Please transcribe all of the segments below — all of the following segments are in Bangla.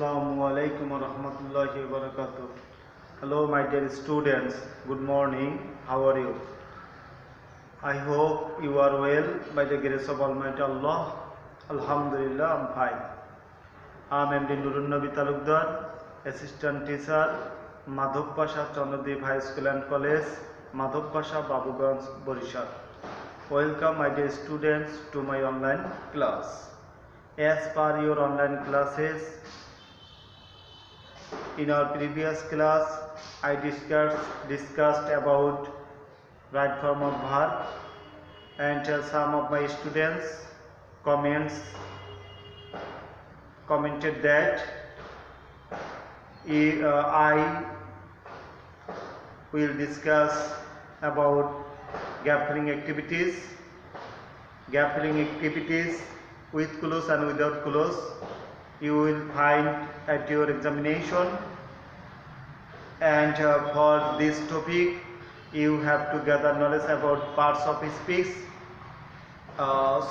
Assalamu alaikum wa rahmatullahi wa barakatuh. Hello, my dear students. Good morning. How are you? I hope you are well by the grace of Almighty Allah. Alhamdulillah, I'm fine. I'm MD Nurun Nabi Talukdar, Assistant Teacher, Madhop Pasha Chandradeep High School and College, Madhop Pasha, Babuganj, Borishal. Welcome, my dear students, to my online class. As per your online classes, in our previous class, I discussed about right form of verb, and some of my students commented that I will discuss about gap filling activities with clause and without clause. You will find at your examination, and for this topic you have to gather knowledge about parts of speech.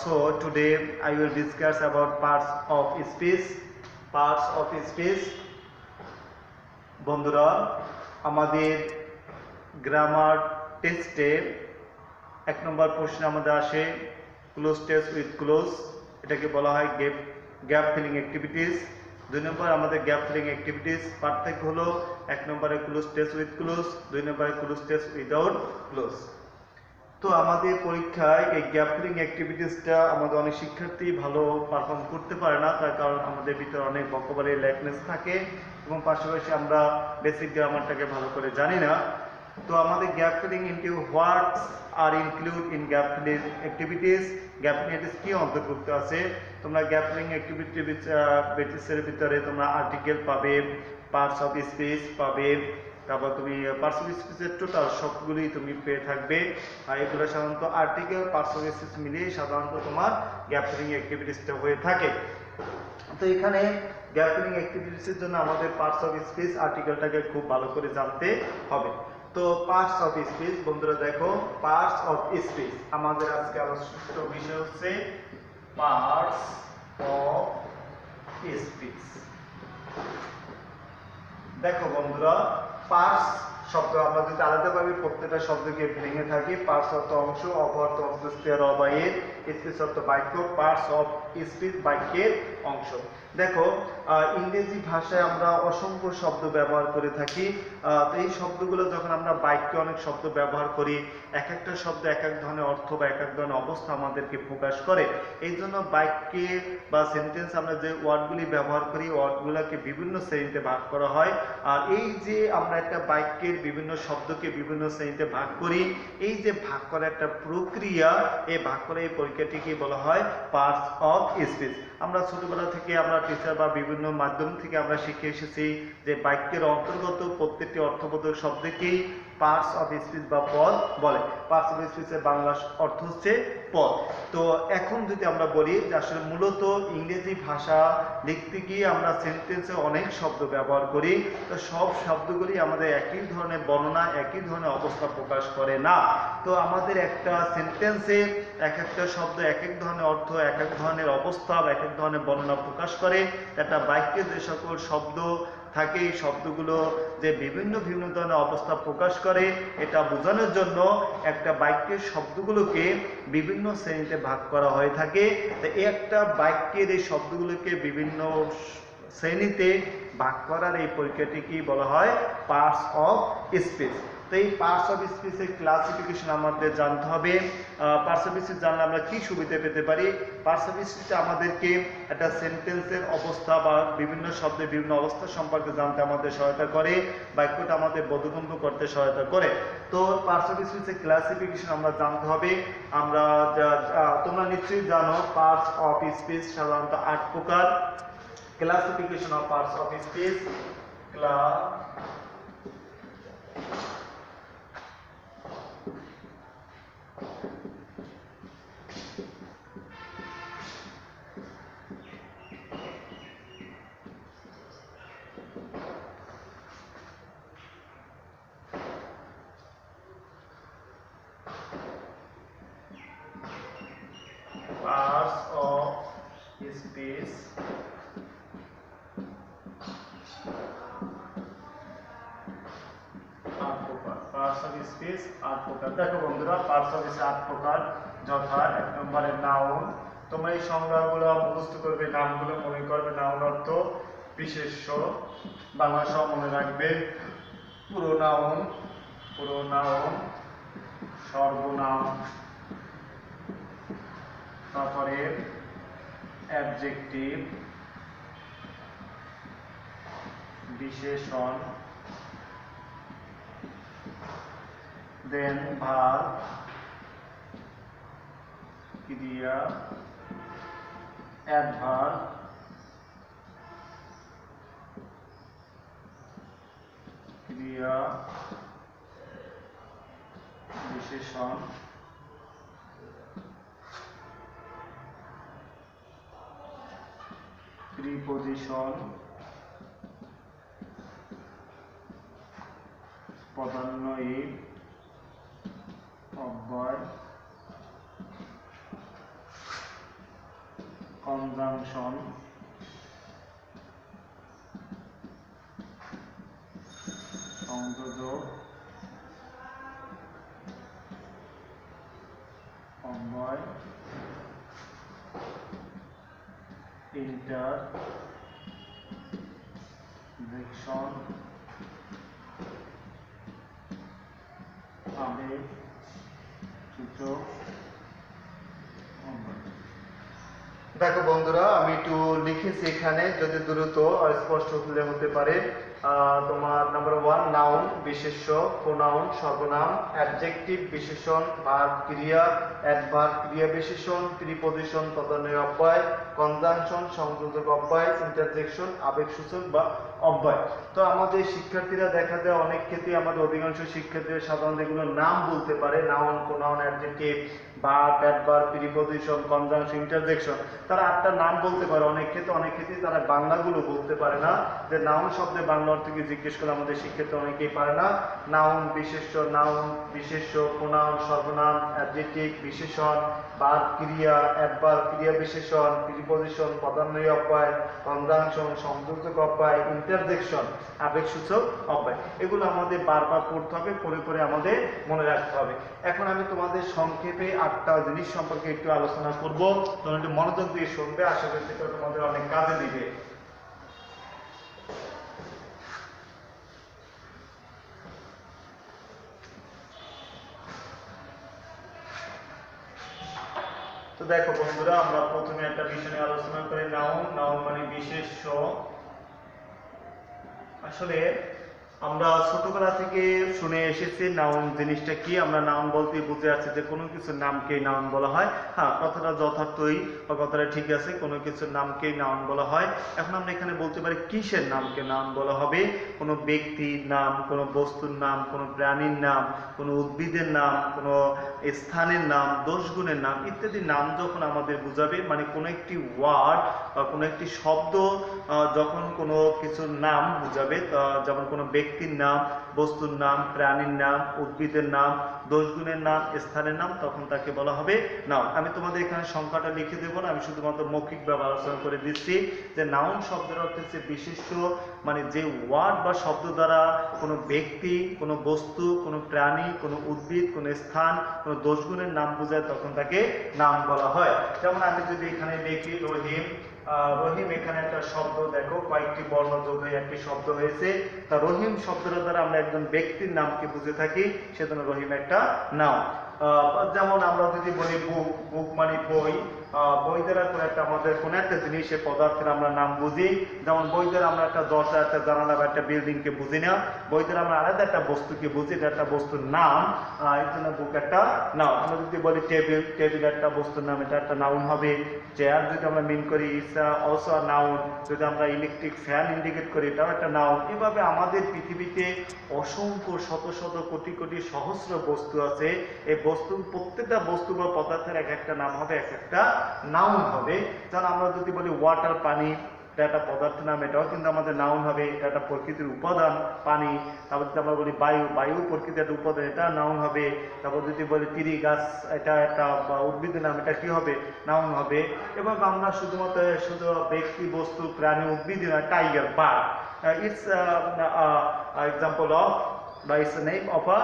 So today I will discuss about parts of speech. বন্ধুরা, আমাদের গ্রামার টেস্টে 1 নম্বর প্রশ্ন আমাদের আসে ক্লোজ টেস্ট উইথ ক্লোজ, এটাকে বলা হয় গ্যাপ ফিলিং অ্যাক্টিভিটিস। 2 নম্বর আমাদের গ্যাপ ফিলিং অ্যাক্টিভিটিস পার্থক্য হলো 1 নম্বরে ক্লোজ টেস্ট উইথ ক্লোজ, 2 নম্বরে ক্লোজ টেস্ট উইদাউট ক্লোজ। তো আমাদের পরীক্ষায় এই গ্যাপ ফিলিং অ্যাক্টিভিটিসটা আমাদের অনেক শিক্ষার্থী ভালো পারফর্ম করতে পারে না, তার কারণ আমাদের ভিতরে অনেক ভোকাবুলারি ল্যাকনেস থাকে এবং পাশাপাশি আমরা বেসিক গ্রামারটাকে ভালো করে জানি না। তো আমাদের gap filling into what's are include in gap filling activities, gap filling activities কি অন্তর্ভুক্ত আছে। তোমরা গ্যাপ ফিলিং অ্যাক্টিভিটিসের ভিতরে তোমরা আর্টিকেল পাবে, পার্টস অফ স্পিচ পাবে, তারপর তুমি পার্টস অফ স্পিচের টোটাল সবগুলোই তুমি পেয়ে থাকবে। আর এগুলো সাধারণত আর্টিকেল পার্টস অফ স্পিচ মিলিয়ে সাধারণত তোমার গ্যাপ ফিলিং অ্যাক্টিভিটিসটা হয়ে থাকে। তো এখানে গ্যাপ ফিলিং অ্যাক্টিভিটিসের জন্য আমাদের পার্টস অফ স্পিচ আর্টিকেলটাকে খুব ভালো করে জানতে হবে। তো পার্টস অফ স্পিচ, বন্ধুরা দেখো, পার্টস অফ স্পিচ আমাদের আজকে আলোচিত বিষয় হচ্ছে পার্টস অফ স্পিচ। দেখো বন্ধুরা, পার্টস শব্দ আমরা যদি আলাদাভাবে প্রত্যেকটা শব্দকে ভেঙে থাকি, পার্টস অর্থ অংশ, অফ অর্থ অন্তঃস্থির অবয়ব, স্পিচ অর্থ বাক্য, পার্টস অফ স্পিচ বাক্যের অংশ। দেখো, ইংরেজি ভাষায় আমরা অসংখ্য শব্দ ব্যবহার করে থাকি। তো এই শব্দগুলো যখন আমরা বাক্যে অনেক শব্দ ব্যবহার করি, এক একটা শব্দ এক এক ধরনের অর্থ বা এক এক ধরনের অবস্থা আমাদেরকে প্রকাশ করে। এই জন্য বাক্যে বা সেন্টেন্স আমরা যে ওয়ার্ডগুলি ব্যবহার করি, ওয়ার্ডগুলোকে বিভিন্ন শ্রেণীতে ভাগ করা হয়। আর এই যে আমরা একটা বাক্যের বিভিন্ন শব্দকে বিভিন্ন শ্রেণীতে ভাগ করি, এই যে ভাগ করা একটা প্রক্রিয়া, এই ভাগ করা এই প্রক্রিয়াটিকে বলা হয় পার্টস অফ স্পিচ। আমরা ছোটবেলা থেকে আমরা টিচার বা বিভিন্ন মাধ্যম থেকে আমরা শিখে এসেছি যে বাক্যের অন্তর্গত প্রত্যেকটি অর্থবোধক শব্দকেই পার্টস অফ স্পিচ বা পদ বলে। পার্টস অফ স্পিচের বাংলা অর্থ হচ্ছে পদ। তো এখন যদি আমরা বলি যে আসলে মূলত ইংরেজি ভাষা লিখতে গিয়ে আমরা সেন্টেন্সে অনেক শব্দ ব্যবহার করি, তো সব শব্দগুলি আমাদের একই ধরনের বর্ণনা, একই ধরনের অবস্থা প্রকাশ করে না। তো আমাদের একটা সেন্টেন্সে এক একটা শব্দ এক এক ধরনের অর্থ, এক এক ধরনের অবস্থা, এক এক ধরনের বর্ণনা প্রকাশ করে। একটা বাক্যে যে সকল শব্দ থাকে, এই শব্দগুলো যে বিভিন্ন ধরনের অবস্থা প্রকাশ করে, এটা বোঝানোর জন্য একটা বাক্যের শব্দগুলোকে বিভিন্ন শ্রেণীতে ভাগ করা হয়ে থাকে। তো একটা বাক্যের এই শব্দগুলোকে বিভিন্ন শ্রেণীতে ভাগ করার এই প্রক্রিয়াটিকে বলা হয় পার্টস অফ স্পিচ। তো এই পার্টস অফ স্পিচের ক্লাসিফিকেশন আমাদের জানতে হবে। পার্টস অফ স্পিচ জানলে আমরা কি সুবিধা পেতে পারি? পার্টস অফ স্পিচ আমাদেরকে একটা সেন্টেন্সের অবস্থা বা বিভিন্ন শব্দের বিভিন্ন অবস্থা সম্পর্কে জানতে আমাদের সহায়তা করে, বাক্যটা আমাদের বোধগম্য করতে সহায়তা করে। তো পার্টস অফ স্পিচের ক্লাসিফিকেশন আমরা জানতে হবে। আমরা তোমরা নিশ্চয়ই জানো পার্টস অফ স্পিচ সাধারণত 8 প্রকার। Classification of parts of speech. Parts of speech প্রকার। পার্টস অফ স্পিচ 8 প্রকার। দেখো বন্ধুরা, পার্টস অফ স্পিচ 8 প্রকার, যথা 1 নম্বরে নাউন। তোমরা এই সংজ্ঞাগুলো মুখস্থ করবে, নামগুলো মনে করবে। নাউন অর্থ বিশেষ্য, বাংলা সহ মনে রাখবে। পুরোনাউন, সর্বনাম, তারপরে অ্যাডজেক্টিভ, বিশেষণ, দেন ভার্ব, ক্রিয়া, অ্যাডভার্ব, ক্রিয়া, বিশেষণ, প্রিপজিশন, পদান্বয়ী, অব্যয়, কনজাংশন, সংযোজক, অব্যয়, ইন্টারজেকশন, আবেগ, সূচক, অব্যয়। দেখো বন্ধুরা, আমি একটু লিখেছি এখানে, যদি দ্রুত আর স্পষ্ট হতে পারে। তোমার নাম্বার 1 নাউন বিশেষ্য, প্রোনাউন সর্বনাম, অ্যাডজেক্টিভ বিশেষণ, ভার্ব ক্রিয়া, অ্যাডভার্ব ক্রিয়া বিশেষণ, প্রিপজিশন পদান্বয়ী অব্যয়, কনজাংশন সংযোজক অব্যয়, ইন্টারজেকশন আবেগসূচক বা অব্যয়। তো আমাদের শিক্ষার্থীরা দেখা যায় অনেক ক্ষেত্রে, আমাদের অধিকাংশ শিক্ষার্থীরা সাধারণত এগুলো নাম বলতে পারে, noun, pronoun, adjective, verb, adverb, preposition, conjunction, interjection. তারা 8টা নাম বলতে পারে অনেক ক্ষেত্রে তারা বাংলাগুলো বলতে পারে না। যে নাউন শব্দের বাংলা অর্থ কি জিজ্ঞেস করে আমাদের শিক্ষার্থী অনেকেই পারে না। নাউন বিশেষ্য, প্রোনাউন সর্বনাম, অ্যাডজেক্টিভ বিশেষণ, ভার্ব ক্রিয়া, অ্যাডভার্ব ক্রিয়া বিশেষণ, প্রিপজিশন পদান্বয়ী অব্যয়, কনজাংশন সংযোজক অব্যয়, ইন্টারজেকশন আবেগসূচক অব্যয়। এগুলো আমাদের বারবার পড়তে হবে, পড়ে আমাদের মনে রাখতে হবে। এখন আমি তোমাদের সংক্ষেপে 8টা জিনিস সম্পর্কে একটু আলোচনা করব। তোমরা একটু মনোযোগ দিয়ে শুনবে, আশা করি সেটা তোমাদের অনেক কাজে দিবে। তো দেখো বন্ধুরা, আমরা প্রথমে একটা বিষয় নিয়ে আলোচনা করি। নাউন মানে বিশেষ্য। আসলে আমরা ছোটবেলা থেকে শুনে এসেছি নাউন জিনিসটা কি। আমরা নাউন বলতে বুঝে আছি যে কোনো কিছুর নামকেই নাউন বলা হয়। হ্যাঁ, কথাটা যথার্থই বা কথাটা ঠিক আছে, কোনো কিছুর নামকেই নাউন বলা হয়। এখন আমরা এখানে বলতে পারি কিসের নামকে নাউন বলা হবে। কোনো ব্যক্তির নাম, কোনো বস্তুর নাম, কোনো প্রাণীর নাম, কোনো উদ্ভিদের নাম, কোনো স্থানের নাম, দোষগুণের নাম ইত্যাদি নাম যখন আমাদের বুঝাবে, মানে কোনো একটি ওয়ার্ড বা কোনো একটি শব্দ যখন কোনো কিছুর নাম বুঝাবে, যেমন কোনো ব্যক্তির নাম, বস্তুর নাম, প্রাণীর নাম, উদ্ভিদের নাম, দোষগুণের নাম, স্থানের নাম, তখন তাকে বলা হবে নাউন। আমি তোমাদের এখানে সংখ্যাটা লিখে দেবো না, আমি শুধুমাত্র মৌখিকভাবে আলোচনা করে দিচ্ছি যে নাউন শব্দের অর্থ হচ্ছে বিশিষ্ট, মানে যে ওয়ার্ড বা শব্দ দ্বারা কোনো ব্যক্তি, কোনো বস্তু, কোনো প্রাণী, কোনো উদ্ভিদ, কোনো স্থান, কোনো দোষগুণের নাম বোঝায়, তখন তাকে নাউন বলা হয়। যেমন আমি যদি এখানে লিখি রহিম, এখানে একটা শব্দ, দেখো কয়েকটি বর্ণ যোগ হয়ে একটি শব্দ হয়েছে। তা রহিম শব্দটা দ্বারা আমরা একজন ব্যক্তির নামকে বুঝে থাকি, সেজন্য রহিম একটা নাম। যেমন আমরা যদি বলি বুক মানে বই, বই দ্বারা কোনো একটা আমাদের কোনো একটা জিনিসের পদার্থের আমরা নাম বুঝি। যেমন বই দ্বারা আমরা একটা দরজা, একটা জানালা বা একটা বিল্ডিংকে বুঝি না। বই দ্বারা আমরা আলাদা একটা বস্তুকে বুঝি, এটা একটা বস্তুর নাম, এই জন্য বুক একটা নাউন। আমরা যদি বলি টেবিল একটা বস্তুর নাম, এটা একটা নাউন হবে। চেয়ার যদি আমরা মিন করি, ইটস অলসো আ নাউন। যদি আমরা ইলেকট্রিক ফ্যান ইন্ডিকেট করি, এটাও একটা নাউন। এভাবে আমাদের পৃথিবীতে অসংখ্য শত শত কোটি কোটি সহস্র বস্তু আছে। এই প্রত্যেকটা বস্তু বা পদার্থের এক একটা নাম হবে, এক একটা নাউন হবে। যেমন আমরা যদি বলি ওয়াটার, পানি, এটা একটা পদার্থের নাম, এটাও কিন্তু আমাদের নাউন হবে, এটা একটা প্রকৃতির উপাদান পানি। তারপর যদি আমরা বলি বায়ু প্রকৃতির একটা উপাদান, এটা নাউন হবে। তারপর যদি বলি তিরি গাছ, এটা একটা উদ্ভিদের নাম, এটা কি হবে? নাউন হবে। এবং আমরা শুধু ব্যক্তি, বস্তু, প্রাণী, উদ্ভিদ, tiger, bird, it's example of বা it's a name of a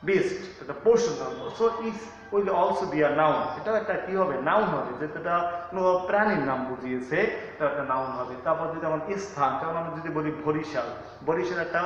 beast, এটা পোর্শন ধর্ম, so it will also be a noun. এটা একটা কি হবে, নাউন হবে, যেটা কোনো প্রাণীর নাম বুঝিয়েছে এটা একটা নাউন হবে। তারপর যদি আমার স্থান, যেমন আমরা যদি বলি বরিশাল, বরিশাল একটা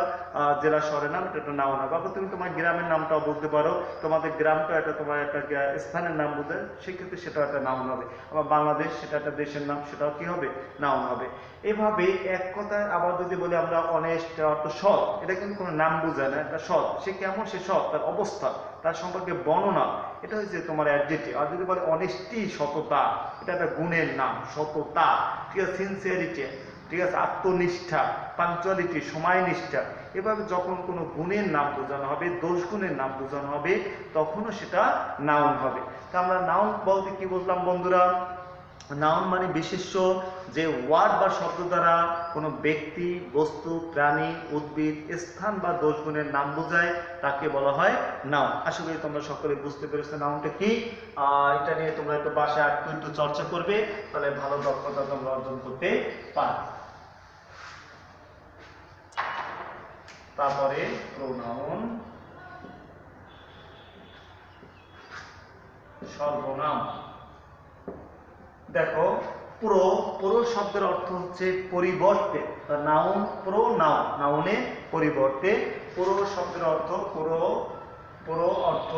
জেলা শহরের নাম, এটা একটা নাউন হবে। আবার তুমি তোমার গ্রামের নামটাও বলতে পারো, তোমাদের গ্রামটা এটা তোমার একটা স্থানের নাম বোঝায়, সেক্ষেত্রে সেটা একটা নাউন হবে। আবার বাংলাদেশ, সেটা একটা দেশের নাম, সেটাও কি হবে, নাউন হবে। এভাবে এক কথায় আবার যদি বলি আমরা অনেস্ট অর্থ সৎ, এটা কিন্তু কোনো নাম বোঝায় না, একটা সৎ, সে কেমন, সে সৎ, তার অবস্থা, তার সম্পর্কে বর্ণনা, এটা হচ্ছে তোমার অ্যাডজেক্টিভ। আর যদি বলে অনেস্টি, সততা, এটা একটা গুণের নাম, সততা, ঠিক আছে, সিনসিয়ারিটি, ঠিক আছে, আত্মনিষ্ঠা, পাঞ্চুয়ালিটি, সময়নিষ্ঠা। এভাবে যখন কোনো গুণের নাম বোঝানো হবে, দোষ গুণের নাম বোঝানো হবে, তখনও সেটা নাউন হবে। তা আমরা নাউন বলতে কি বুঝলাম বন্ধুরা? নাউন মানে বিশেষ্য, যে ওয়ার্ড বা শব্দ দ্বারা কোনো ব্যক্তি, বস্তু, প্রাণী, উদ্ভিদ, স্থান বা দোষগুণের নাম বোঝায়, তাকে বলা হয় নাউন। আশা করি তোমরা সকলে বুঝতে পেরেছো নাউনটা কি। এটা নিয়ে তোমরা একটু বাসায় একটু চর্চা করবে, তাহলে ভালো দক্ষতা তোমরা অর্জন করতে পারবে। তারপরে প্রোনাউন, সর্বনাম। দেখো, প্রো শব্দের অর্থ হচ্ছে পরিবর্তে, নাউন প্রোনাউন, নাউনের পরিবর্তে। প্রো শব্দের অর্থ প্রো অর্থ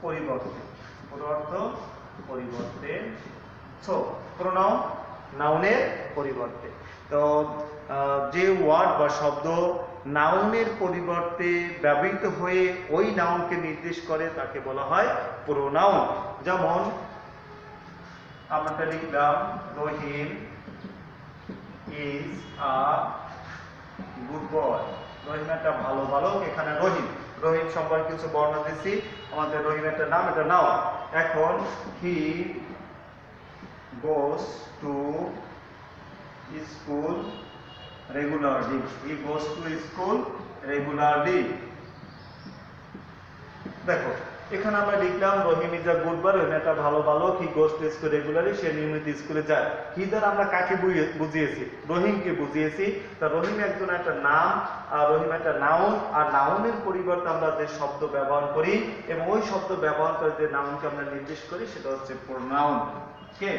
পরিবর্তে, প্রো অর্থ পরিবর্তে, সো প্রোনাউন নাউনের পরিবর্তে। তো যে ওয়ার্ড বা শব্দ নাউনের পরিবর্তে ব্যবহৃত হয়ে ওই নাউনকে নির্দেশ করে তাকে বলা হয় প্রোনাউন। যেমন আমরা লিখলাম রহিম ইজ আ গুড বয়, রহিম একটা ভালো বালক। এখানে রহিম সম্পর্কে কিছু বর্ণনা দিচ্ছি। আমাদের রহিম একটা নাম, এটা নাউন। এখন হি goes to school regularly, he goes to school regularly। দেখো, এখানে আমরা লিখলাম রহিম ইজ আ গুড বয়, রহিম একটা ভালো বালক, হি গোস টু স্কুল রেগুলারলি, সে নিয়মিত স্কুলে যায়। হি দ্বারা আমরা কাকে বুঝিয়েছি, রহিমকে বুঝিয়েছি। তা রহিম একজন একটা নাম, আর রহিম একটা নাউন, আর নাউনের পরিবর্তে আমরা যে শব্দ ব্যবহার করি এবং ওই শব্দ ব্যবহার করে যে নাউনকে আমরা নির্দেশ করি সেটা হচ্ছে প্রোনাউন। কে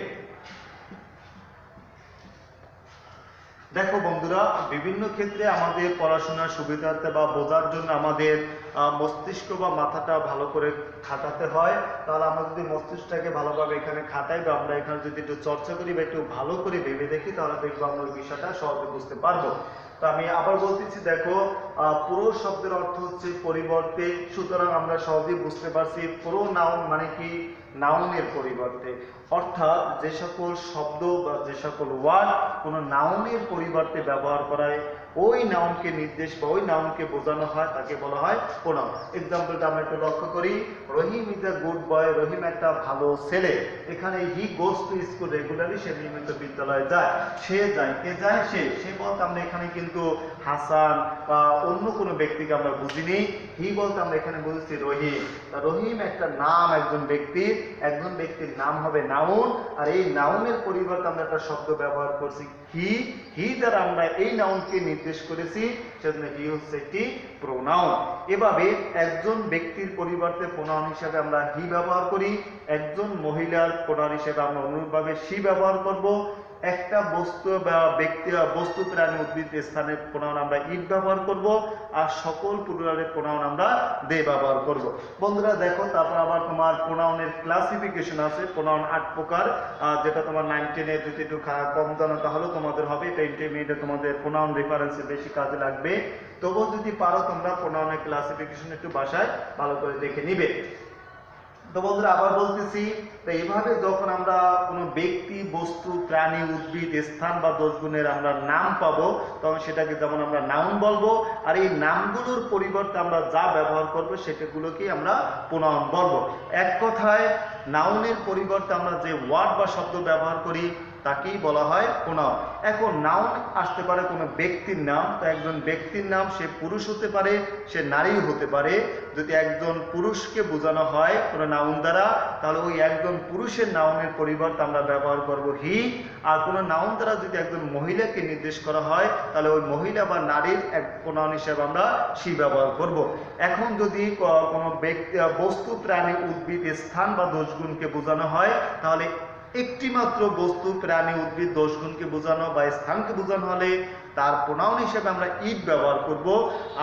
দেখো বন্ধুরা, বিভিন্ন ক্ষেত্রে আমাদের পড়াশোনার সুবিধার্থে বা বোঝার জন্য আমাদের মস্তিষ্ক বা মাথাটা ভালো করে খাটাতে হয়। তাহলে আমরা যদি মস্তিষ্কটাকে ভালোভাবে এখানে খাটাই বা আমরা এখানে যদি একটু চর্চা করি বা একটু ভালো করে ভেবে দেখি, তাহলে দেখবো আমরা ওই বিষয়টা সহজে বুঝতে পারবো। তো আমি আবার বলতেছি, দেখো, পুরো শব্দের অর্থ হচ্ছে পরিবর্তে, সুতরাং আমরা সহজেই বুঝতে পারছি প্রোনাউন মানে কি, নাউনের পরিবর্তে। অর্থাৎ যে সকল শব্দ বা যে সকল ওয়ার্ড কোনো নাউনের পরিবর্তে ব্যবহার করায় ওই নাউনকে নির্দেশ বা ওই নাউনকে বোঝানো হয়, তাকে বলা হয় প্রোনাউন। এক্সাম্পলটা আমরা একটু লক্ষ্য করি, রহিম ইজ আ গুড বয়, রহিম একটা ভালো ছেলে। এখানে হি গোস টু স্কুল রেগুলারলি, সে নিয়মিত বিদ্যালয়ে যায়। সে যায়, কে যায়, সে বলতে আমরা এখানে কিন্তু হাসান বা অন্য কোনো ব্যক্তিকে আমরা বুঝিনি। হি বলতে আমরা এখানে বুঝেছি রহিম। রহিম একটা নাম, একজন ব্যক্তির নাম হবে নাউন, আর এই নাউনের পরিবর্তে আমরা একটা শব্দ ব্যবহার করছি হি দ্বারা আমরা এই নাউনকে নির্দেশ করেছি, সেজন্য হি হচ্ছে একটি প্রোনাউন। এভাবে একজন ব্যক্তির পরিবর্তে প্রোনাউন হিসেবে আমরা হি ব্যবহার করি, একজন মহিলার প্রোনাউন হিসেবে আমরা অনুরূপভাবে শি ব্যবহার করব, একটা বস্তু বা ব্যক্তি বা বস্তু, প্রাণী, উদ্ভিদ, স্থানের প্রোনাউন আমরা ইট ব্যবহার করব, আর সকল প্লুরালের প্রোনাউন আমরা দে ব্যবহার করব। বন্ধুরা দেখো, তারপর আবার তোমার প্রোনাউনের ক্লাসিফিকেশন আছে। প্রোনাউন 8 প্রকার, যেটা তোমার 9, 10 যদি একটু কম জানো তাহলেও তোমাদের হবে। এটা ইন্টারমিডিয়েটে তোমাদের প্রোনাউন রেফারেন্সে বেশি কাজে লাগবে। তবুও যদি পারো তোমরা প্রোনাউনের ক্লাসিফিকেশন একটু বাসায় ভালো করে দেখে নিবে। তো বন্ধুরা আবার বলতেছি, তো এইভাবে যখন আমরা কোনো ব্যক্তি, বস্তু, প্রাণী, উদ্ভিদ, স্থান বা দোষগুণের আমরা নাম পাবো, তখন সেটাকে যেমন আমরা নাউন বলবো, আর এই নামগুলোর পরিবর্তে আমরা যা ব্যবহার করবো সেটাগুলোকেই আমরা প্রোনাউন বলবো। এক কথায় নাউনের পরিবর্তে আমরা যে ওয়ার্ড বা শব্দ ব্যবহার করি তাকেই বলা হয় প্রোনাউন। এখন নাউন আসতে পারে কোনো ব্যক্তির নাম, তো একজন ব্যক্তির নাম সে পুরুষ হতে পারে, সে নারীও হতে পারে। যদি একজন পুরুষকে বোঝানো হয় কোনো নাউন দ্বারা, তাহলে ওই একজন পুরুষের নাউনের পরিবর্তে আমরা ব্যবহার করব হি। আর কোনো নাউন দ্বারা যদি একজন মহিলাকে নির্দেশ করা হয়, তাহলে ওই মহিলা বা নারীর এক প্রোনাউন হিসেবে আমরা সি ব্যবহার করব। এখন যদি কোনো ব্যক্তি, বস্তু, প্রাণী, উদ্ভিদ, স্থান বা দোষগুণকে বোঝানো হয়, তাহলে একটি মাত্র বস্তু, প্রাণী, উদ্ভিদ, দোষগুণকে বোঝানো বা স্থানকে বোঝানো হলে তার প্রোনাউন হিসেবে আমরা ইট ব্যবহার করব।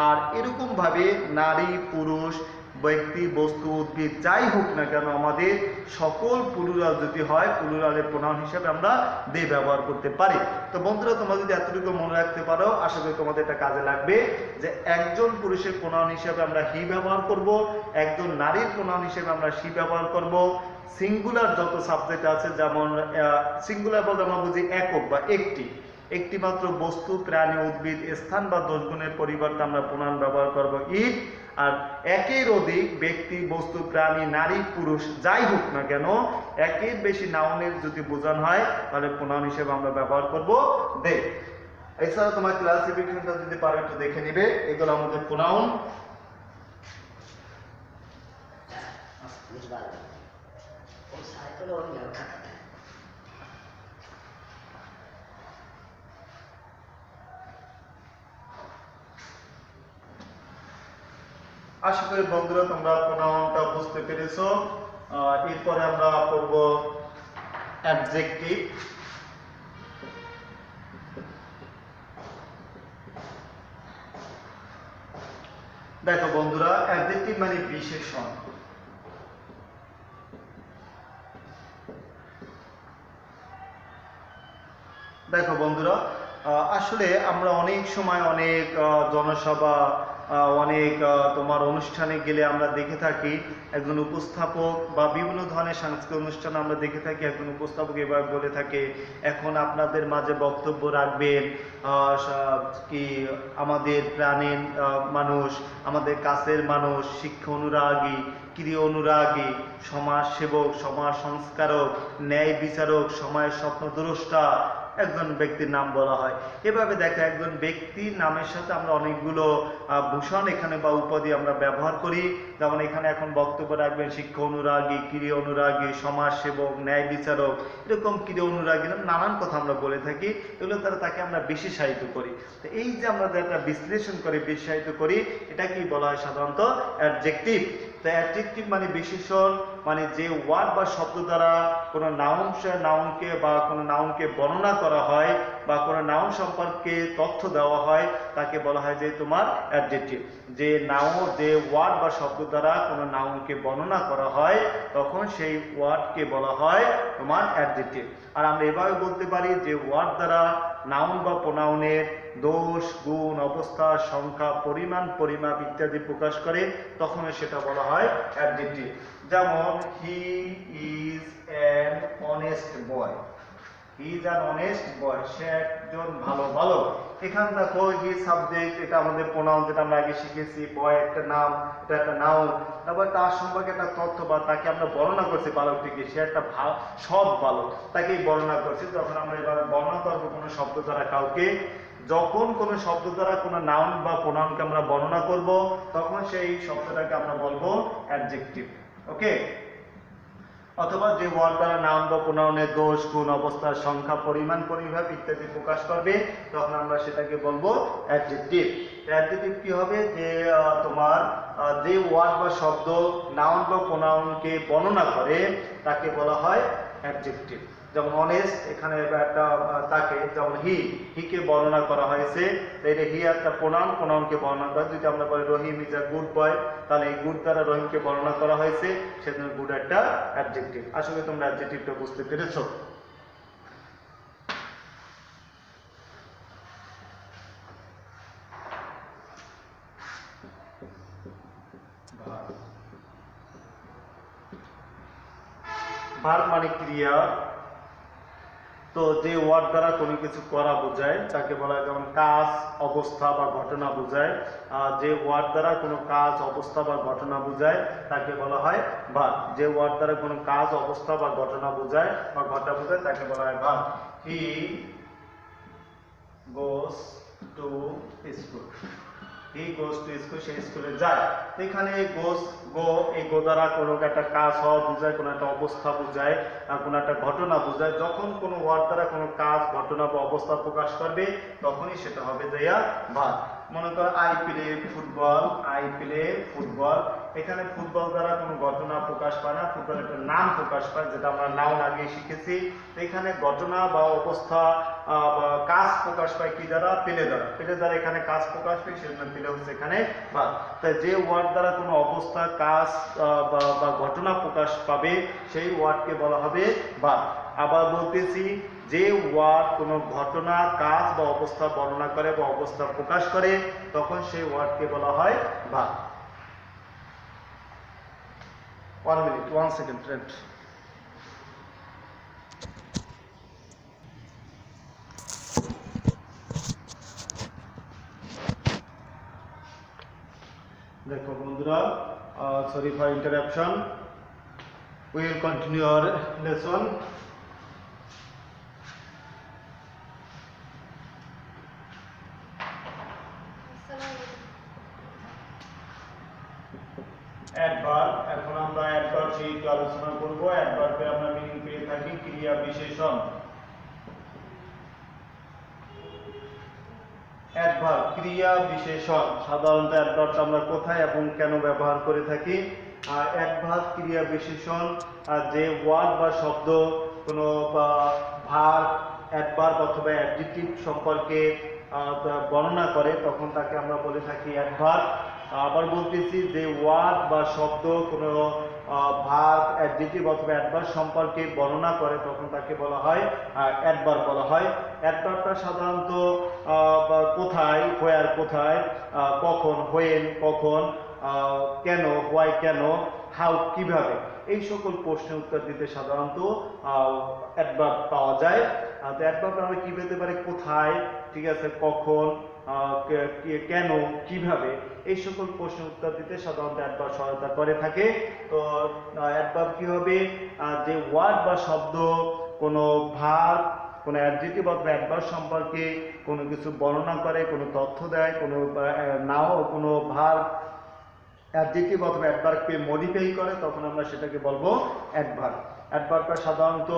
আর এরকম ভাবে নারী, পুরুষ, ব্যক্তি, বস্তু, উদ্ভিদ যাই হোক না কেন, আমাদের সকল প্লুরাল যদি হয়, প্লুরালের প্রোনাউন হিসেবে আমরা দে ব্যবহার করতে পারি। তো বন্ধুরা, তোমরা যদি এতটুকু মনে রাখতে পারো, আশা করি তোমাদের এটা কাজে লাগবে যে একজন পুরুষের প্রোনাউন হিসেবে আমরা হি ব্যবহার করব, একজন নারীর প্রোনাউন হিসেবে আমরা সি ব্যবহার করব। সিঙ্গুলার যত সাবজেক্ট আছে, যেমন সিঙ্গুলার বলতে আমরা বুঝি একক বা একটি মাত্র বস্তু, প্রাণী, উদ্ভিদ, স্থান বা দোষগুণের পরিবর্তে আমরা প্রোনাউন ব্যবহার করব ইট। আর একের অধিক ব্যক্তি, বস্তু, প্রাণী, নারী, পুরুষ যাই হোক না কেন, একের বেশি নাউনের যদি বোঝানো হয়, তাহলে প্রোনাউন হিসেবে আমরা ব্যবহার করব দে। এছাড়া তোমার ক্লাসিফিকেশনটা যদি পারো একটু দেখে নিবে। এগুলো আমাদের প্রোনাউন। আশা করি বন্ধুরা তোমরা প্রোনাউনটা বুঝতে পেরেছো। এরপরে আমরা পড়ব অ্যাডজেক্টিভ। দেখো বন্ধুরা, অ্যাডজেক্টিভ মানে বিশেষণ। দেখো বন্ধুরা, আসলে আমরা অনেক সময় অনেক জনসভা, অনেক তোমার অনুষ্ঠানে গেলে আমরা দেখে থাকি একজন উপস্থাপক বা বিভিন্ন ধরনের সাংস্কৃতিক অনুষ্ঠানে আমরা দেখে থাকি একজন উপস্থাপক এবার বলে থাকে, এখন আপনাদের মাঝে বক্তব্য রাখবেন কি আমাদের প্রাণের মানুষ, আমাদের কাছের মানুষ, শিক্ষা অনুরাগী, ক্রিয়া অনুরাগী, সমাজ সেবক, সমাজ সংস্কারক, ন্যায় বিচারক, সমাজের স্বপ্নদ্রষ্টা একজন ব্যক্তির নাম বলা হয়। এভাবে দেখো, একজন ব্যক্তির নামের সাথে আমরা অনেকগুলো ভূষণ এখানে বা উপাধি আমরা ব্যবহার করি। যেমন এখানে এখন বক্তব্য রাখবেন শিক্ষা অনুরাগী, ক্রিয়া অনুরাগী, সমাজ সেবক, ন্যায় বিচারক, এরকম ক্রিয়া অনুরাগী নানান কথা আমরা বলে থাকি। এগুলো দ্বারা তাকে আমরা বিশেষায়িত করি। তো এই যে আমরা যেটা বিশ্লেষণ করি, বিশেষায়িত করি, এটাকেই বলা হয় সাধারণত অ্যাডজেক্টিভ। তো অ্যাডজেক্টিভ মানে বিশেষণ, মানে যে ওয়ার্ড বা শব্দ দ্বারা কোনো নাউনকে বা কোনো নাউনকে বর্ণনা করা হয় বা কোনো নাউন সম্পর্কে তথ্য দেওয়া হয়, তাকে বলা হয় যে তোমার অ্যাডজেক্টিভ। যে ওয়ার্ড বা শব্দ দ্বারা কোনো নাউনকে বর্ণনা করা হয়, তখন সেই ওয়ার্ডকে বলা হয় তোমার অ্যাডজেক্টিভ। আর আমরা এভাবে বলতে পারি যে ওয়ার্ড দ্বারা নাউন বা প্রোনাউনের দোষ, গুণ, অবস্থা, সংখ্যা, পরিমাণ, পরিমাপ ইত্যাদি প্রকাশ করে, তখন সেটা বলা হয় অ্যাডজেক্টিভ। যেমন he is an honest boy, he is an honest boy, সে একজন ভালো বালক। এখানে দেখো হি সাবজেক্ট, এটা আমাদের প্রোনাউন, যেটা আমরা আগে শিখেছি। বয় একটা নাম, এটা একটা নাউন। তারপর তার সম্পর্কে একটা তথ্য বা তাকে আমরা বর্ণনা করছি বালকটিকে, সে একটা সৎ বালক, তাকেই বর্ণনা করছি। যখন আমরা এবার বর্ণনা করবো কোনো শব্দ দ্বারা কাউকে, যখন কোনো শব্দ দ্বারা কোনো নাউন বা প্রোনাউনকে আমরা বর্ণনা করব, তখন সেই শব্দটাকে আমরা বলবো অ্যাডজেক্টিভ। ওকে। অথবা যে ওয়ার্ড দ্বারা নাউন বা প্রোনাউনের দোষ, গুণ, অবস্থা, সংখ্যা, পরিমাণ, পরিমাপ ইত্যাদি প্রকাশ করবে, তখন আমরা সেটাকে বলবো অ্যাডজেক্টিভ। অ্যাডজেক্টিভ কি হবে? যে তোমার যে ওয়ার্ড বা শব্দ নাউন বা প্রোনাউনকে বর্ণনা করে, তাকে বলা হয় অ্যাডজেক্টিভ। যেমন অনেস্ট, এখানে একটা তাকে, যেমন হিকে বর্ণনা করা হয়েছে, এটা হি একটা প্রোনাউনকে বর্ণনা করে। যদি আমরা বলি রহিম ইজ আ গুড বয়, তাহলে এই গুড দ্বারা রহিমকে বর্ণনা করা হয়েছে, সেজন্য গুড একটা অ্যাডজেক্টিভ। আসলে তোমরা অ্যাডজেক্টিভটা বুঝতে পেরেছো? ভার্ব মানে ক্রিয়া। তো যে ওয়ার্ড দ্বারা কোনো কিছু করা বোঝায় তাকে বলা হয়, যেমন কাজ, অবস্থা বা ঘটনা বোঝায়। যে ওয়ার্ড দ্বারা কোনো কাজ, অবস্থা বা ঘটনা বোঝায়, তাকে বলা হয় ভার্ব। যে ওয়ার্ড দ্বারা কোনো কাজ, অবস্থা বা ঘটনা বোঝায় বা ঘটা বোঝায়, তাকে বলা হয় verb. He goes to school. He goes to school, সে স্কুলে যায়। এখানে গোস গো, এই গো দ্বারা কোনো একটা কাজ হওয়া বোঝায়, কোনো একটা অবস্থা বোঝায়, কোনো একটা ঘটনা বোঝায়। যখন কোনো ওয়ার্ড দ্বারা কোনো কাজ, ঘটনা বা অবস্থা প্রকাশ করবে তখনই সেটা হবে যাইয়া ভার্ব। মনে করো I play football, I play football. এখানে ফুটবল দ্বারা কোনো ঘটনা প্রকাশ পায় না, ফুটবল একটা নাম প্রকাশ পায়, যেটা আমরা নাউন আগে শিখেছি। এখানে ঘটনা বা অবস্থা বা কাজ প্রকাশ পায় কি দ্বারা? প্লে দ্বারা। প্লে দ্বারা এখানে কাজ প্রকাশ পায়, সেজন্য প্লে হচ্ছে এখানে ভার্ব। তাই যে ওয়ার্ড দ্বারা কোনো অবস্থা, কাজ বা ঘটনা প্রকাশ পাবে সেই ওয়ার্ডকে বলা হবে ভার্ব। আবার বলতেছি, যে ওয়ার্ড কোনো ঘটনা, কাজ বা অবস্থা বর্ণনা করে বা অবস্থা প্রকাশ করে তখন সেই ওয়ার্ডকে বলা হয় ভার্ব। 1 minute, 1 second, friend. দেখো বন্ধুরা, sorry for interruption. We will continue our lesson. Adverb. এখন আমরা অ্যাডভার্ব নিয়ে একটু আলোচনা করব। অ্যাডভার্বে আমরা মিনিং পেয়ে থাকি ক্রিয়া বিশেষণ। অ্যাডভার্ব ক্রিয়া বিশেষণ। সাধারণত অ্যাডভার্বটা আমরা কোথায় এবং কেন ব্যবহার করে থাকি? অ্যাডভার্ব ক্রিয়া বিশেষণ যে ওয়ার্ড বা শব্দ কোনো ভার্ব, অ্যাডভার্ব অথবা অ্যাডজেক্টিভ সম্পর্কে বর্ণনা করে তখন তাকে আমরা বলে থাকি অ্যাডভার্ব। আবার বলতেছি, যে ওয়ার্ড বা শব্দ কোনো ভার্ব, অ্যাডজেক্টিভ অথবা অ্যাডভার্ব সম্পর্কে বর্ণনা করে তখন তাকে বলা হয় অ্যাডভার্ব বলা হয়। অ্যাডভার্বটা সাধারণত কোথায়, হোয়ার কোথায়, কখন, হোয়েন কখন, কেন, হোয়াই কেন, হাউ কিভাবে, এই সকল প্রশ্নের উত্তর দিতে সাধারণত অ্যাডভার্ব পাওয়া যায়। তো অ্যাডভার্ব আমরা কি পেতে পারি? কোথায়, ঠিক আছে, কখন, কেন, কিভাবে, এই সকল প্রশ্নের উত্তর দিতে সাধারণত অ্যাডভার্ব সহায়তা করে থাকে। তো অ্যাডভার্ব কি হবে? যে ওয়ার্ড বা শব্দ কোনো ভার্ব, কোনো অ্যাডজেক্টিভ অথবা অ্যাডভার্ব সম্পর্কে কোনো কিছু বর্ণনা করে, কোনো তথ্য দেয়, কোনো নাও কোনো ভার্ব, অ্যাডজেক্টিভ অথবা অ্যাডভার্বকে মডিফাই করে তখন আমরা সেটাকে বলবো অ্যাডভার্ব। অ্যাডভার্বটা সাধারণত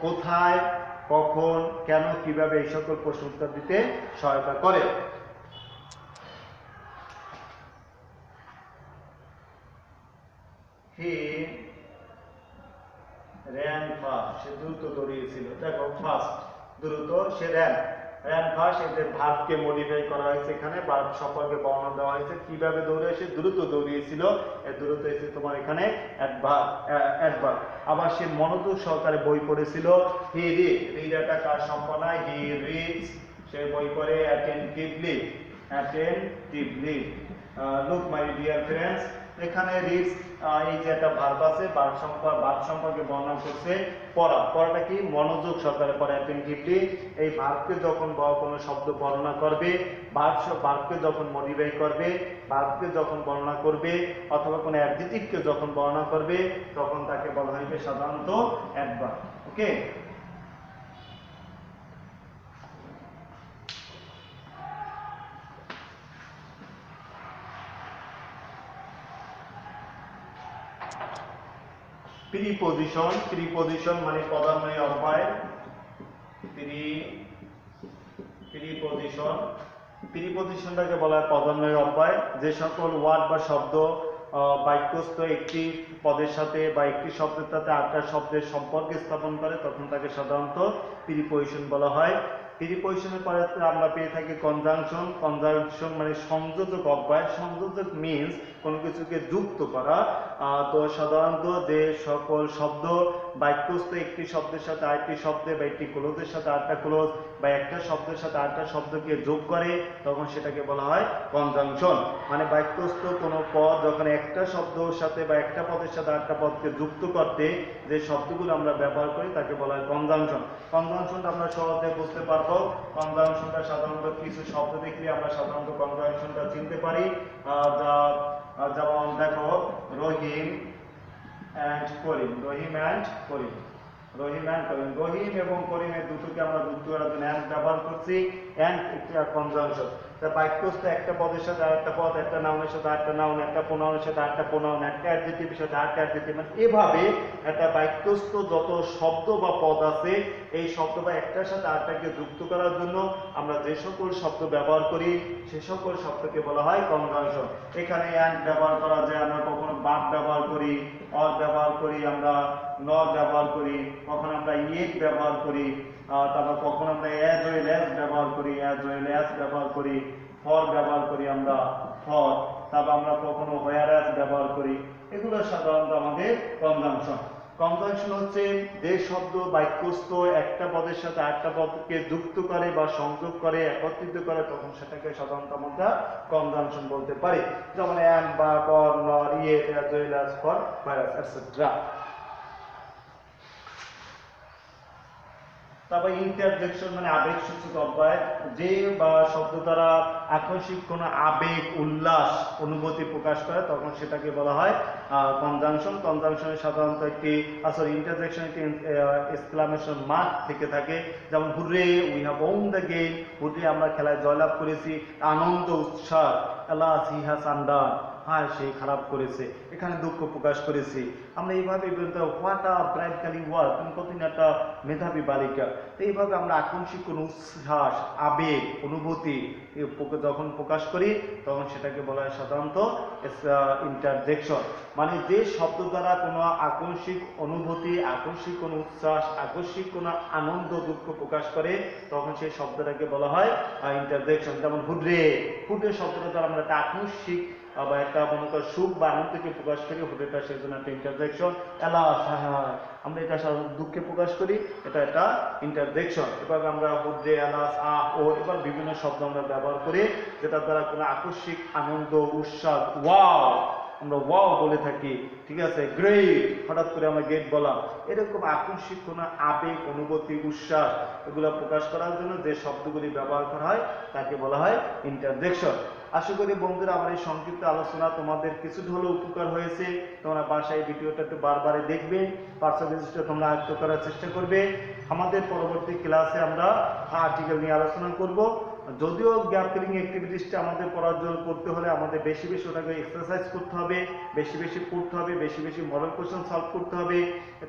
কোথায়, কখন, কেন, কিভাবে এই সকল প্রশ্ন উত্তর দিতে সহায়তা করে। হি ran fast, সে দ্রুত দৌড়িয়েছিল। দেখো ফাস্ট, দ্রুত, সে ran fast, এদের ভার্বকে মডিফাই করা হয়েছে, এখানে ভার্ব সম্পর্কে বর্ণনা দেওয়া হয়েছে কিভাবে দৌড়িয়েছে, দ্রুত দৌড়িয়েছিল। এর দ্রুত এসে তোমার এখানে অ্যাডভার্ব। আবার সে মনোযোগ সহকারে বই পড়েছিল। হি রিড, রিড একটা কার সম্পন্ন, হি রিডস, সে বই পড়ে attentively, attentively. Look my dear friends, এখানে রিডস এই যে একটা ভার্ব আছে, ভার্ব সম্পর্কে বর্ণনা করছে পড়া। পড়াটা কি? মনোযোগ সহকারে পড়া, অ্যাটেন্টিভলি। এই ভার্বকে যখন কোনো শব্দ বর্ণনা করবে, ভার্বকে যখন মডিফাই করবে, ভার্বকে যখন বর্ণনা করবে অথবা কোনো অ্যাডজেক্টিভকে যখন বর্ণনা করবে তখন তাকে বলা হইবে সাধারণত অ্যাডভার্ব। ওকে, প্রিপজিশন। প্রিপজিশন মানে পদান্বয়ী অব্যয়। প্রিপজিশন, প্রিপজিশনটাকে বলা হয় পদান্বয়ী অব্যয়। যে সকল ওয়ার্ড বা শব্দ বাক্যস্থ একটি পদের সাথে বা একটি শব্দের সাথে আরেকটা শব্দের সম্পর্ক স্থাপন করে তখন তাকে সাধারণত প্রিপজিশন বলা হয়। প্রিপজিশনের পরে আমরা পেয়ে থাকি কনজাংশন। কনজাংশন মানে সংযোজক অব্যয়। সংযোজক মিন্স কোনো কিছুকে যুক্ত করা। তো সাধারণত যে সকল শব্দ বাক্যস্থ একটি শব্দের সাথে আরেকটি শব্দে বা একটি ক্লোজের সাথে আরেকটা ক্লোজ বা একটা শব্দের সাথে আরেকটা শব্দকে যোগ করে তখন সেটাকে বলা হয় কনজাংশন। মানে বাক্যস্থ কোনো পদ যখন একটা শব্দের সাথে বা একটা পদের সাথে আরেকটা পদকে যুক্ত করতে যে শব্দগুলো আমরা ব্যবহার করি তাকে বলা হয় কনজাংশন। কনজাংশনটা আমরা সহজে বুঝতে পারবো। কনজাংশনটা সাধারণত কিছু শব্দ দেখলে আমরা সাধারণত কনজাংশনটা চিনতে পারি। যেমন দেখো, Rahim and Karim, Rahim and Karim. Rahim and Karim. Rahim এবং করিমের দুটোকে আমরা যুক্ত করার জন্য অ্যান্ড ব্যবহার করছি। অ্যান্ড একটি কনজাংশন। তা বাক্যস্থ একটা পদের সাথে আরেকটা পদ, একটা নাউনের সাথে আরেকটা নাউন, একটা প্রোনাউনের সাথে আরেকটা প্রোনাউন, একটা অ্যাডজেক্টিভের সাথে আরেকটা অ্যাডজেক্টিভ, মানে এভাবে একটা বাক্যস্থ যত শব্দ বা পদ আছে এই শব্দ বা একটার সাথে আরেকটাকে যুক্ত করার জন্য আমরা যে সকল শব্দ ব্যবহার করি সে সকল শব্দকে বলা হয় কনজাংশন। এখানে অ্যান্ড ব্যবহার করা যায়, আমরা কখনো বাট ব্যবহার করি, অর ব্যবহার করি, আমরা নট ব্যবহার করি, কখন আমরা ইয়েট ব্যবহার করি, তারপর কখন আমরা অ্যাজ ওয়েল অ্যাজ ব্যবহার করি, অ্যাজ ওয়েল অ্যাজ ব্যবহার করি, ফর ব্যবহার করি আমরা ফর, তারপর আমরা কখনো হোয়ার অ্যাজ ব্যবহার করি। এগুলো সাধারণত আমাদের কনজাংশন। কনজাংশন হচ্ছে যে শব্দ বাক্যস্থ একটা পদের সাথে আরেকটা পদকে যুক্ত করে বা সংযোগ করে, একত্রিত করে, তখন সেটাকে সাধারণত আমরা কনজাংশন বলতে পারি। যেমন অ্যান্ড, বাট, অর, নর, yet, as well as, for, where, etcetera. তারপর ইন্টারজেকশন মানে আবেগ সূচক অব্যয়, যে বা শব্দ দ্বারা আকস্মিক কোনো আবেগ, উল্লাস, অনুভূতি প্রকাশ করে তখন সেটাকে বলা হয় কনজাংশন। কনজাংশনের সাধারণত একটি ইন্টারজেকশন একটি এক্সক্লামেশন মার্ক থেকে থাকে। যেমন hurray we have won the game, hurray আমরা খেলায় জয়লাভ করেছি, আনন্দ, উৎসাহ, আলাস হি হ্যাজ আন্ডান, হ্যাঁ সে খারাপ করেছে, এখানে দুঃখ প্রকাশ করেছি। আমরা এইভাবে বলতে what a bright girl you are, তুমি কতদিন একটা মেধাবী বালিকা। তো এইভাবে আমরা আকস্মিক কোনো উচ্ছ্বাস, আবেগ, অনুভূতি যখন প্রকাশ করি তখন সেটাকে বলা হয় সাধারণত ইন্টারজেকশন। মানে যে শব্দ দ্বারা কোনো আকস্মিক অনুভূতি, আকস্মিক কোনো উচ্ছ্বাস, আকস্মিক কোনো আনন্দ, দুঃখ প্রকাশ করে তখন সেই শব্দটাকে বলা হয় ইন্টারজেকশন। যেমন হুডরে, হুডরে শব্দটা দ্বারা আমরা একটা আকস্মিক বা একটা মনে কর সুখ বা আনন্দকে প্রকাশ করি, হুডরেটা সেই জন্য একটা ইন্টারজেকশন। এলাস, হ্যাঁ আমরা এটা সাধারণত দুঃখে প্রকাশ করি, এটা একটা ইন্টারজেকশন। এবার আমরা হুডরে, এলাস, ও এবার বিভিন্ন শব্দ আমরা ব্যবহার করি যেটার দ্বারা কোনো আকস্মিক আনন্দ, উৎসাহ, ওয়াও আমরা ওয়াও বলে থাকি, ঠিক আছে, গ্রেট হঠাৎ করে আমরা গেট বললাম, এরকম আকস্মিক কোনো আবেগ, অনুভূতি, উৎসাহ এগুলো প্রকাশ করার জন্য যে শব্দগুলি ব্যবহার করা হয় তাকে বলা হয় ইন্টারজেকশন। আশা করি বন্ধুরা আমার এই সংক্ষিপ্ত আলোচনা তোমাদের কিছুটা হলেও উপকার হয়েছে। তোমরা বাসায় ভিডিওটা একটু বারবারে দেখবে, পার্সোনালিস্টটা তোমরা আয়ত্ত করার চেষ্টা করবে। আমাদের পরবর্তী ক্লাসে আমরা আর্টিকেল নিয়ে আলোচনা করব। যদিও গ্যাপ ফিলিং অ্যাক্টিভিটিসটা আমাদের পড়ার জন্য করতে হলে আমাদের বেশি বেশি ওটাকে এক্সারসাইজ করতে হবে, বেশি বেশি পড়তে হবে, বেশি বেশি মডেল কোশ্চেন সলভ করতে হবে,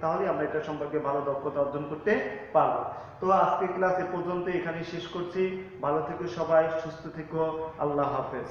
তাহলে আমরা এটা সম্পর্কে ভালো দক্ষতা অর্জন করতে পারবো। তো আজকে ক্লাস এ পর্যন্ত এখানেই শেষ করছি। ভালো থেকো সবাই, সুস্থ থেকো, আল্লাহ হাফেজ।